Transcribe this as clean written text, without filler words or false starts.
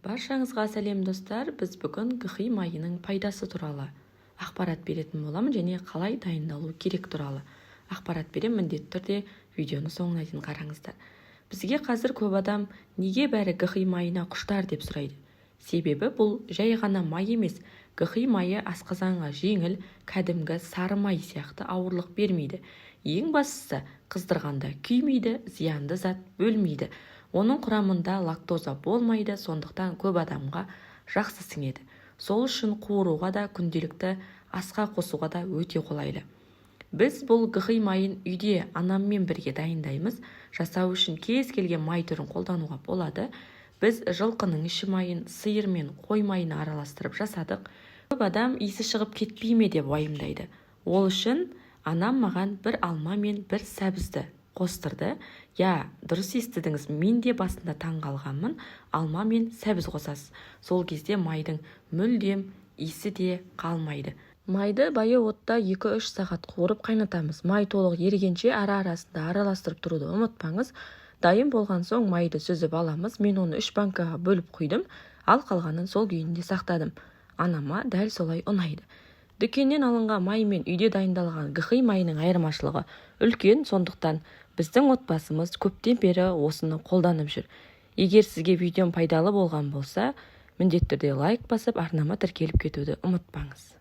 Баршаңызға сәлем достар, біз бүгін гхи майының пайдасы туралы ақпарат беретін боламын және қалай дайындалу керек туралы ақпарат берем. Міндетті түрде видеоны соңына дейін қараңыздар. Бізге қазір көп адам неге бәрі гхи майына құштар деп сұрайды. Себебі бұл жай ғана май емес. Гхи майы асқазанға жеңіл, кәдімгі сары май сияқты ауырлық бермейді. Ең бастысы, қыздырғанда күймейді, зиянды зат бөлмейді. Оның құрамында лактоза болмайды, сондықтан көп адамға жақсы сіңеді. Сол үшін қуыруға да, күнделікті асқа қосуға да өте қолайлы. Біз бұл гхи майын үйде анаммен бірге дайындаймыз. Жасау үшін кез келген май түрін қолдануға болады. Біз жылқының іші майын, сиыр мен қой майын араластырып жасадық. Көп адам иісі шығып кетпей ме деп уайымдайды. Ол үшін анам маған бір алма мен бір сәбізді қостырды. Дұрыс естідіңіз, мен де басында таң қалғанмын. Алма мен сәбіз қосасыз. Сол кезде майдың мүлдем иісі де қалмайды. Майды байы отта 2-3 сағат қуырып қайнатамыз. Май толық ерігенше ара-арасында араластырып тұруды ұмытпаңыз. Дайын болған соң майды сүзіп аламыз. Мен оны 3 банкаға бөліп құйдым, ал қалғанын сол күйінде сақтадым. Анама дәл солай ұнайды. Дүкеннен алынған май мен үйде дайындалған гхи майының айырмашылығы үлкен, сондықтан біздің отбасымыз көптен бері осыны қолданып жүр. Егер сізге видеом пайдалы болған болса, міндетті түрде лайк басып, арнама тіркеліп кетуді ұмытпаңыз.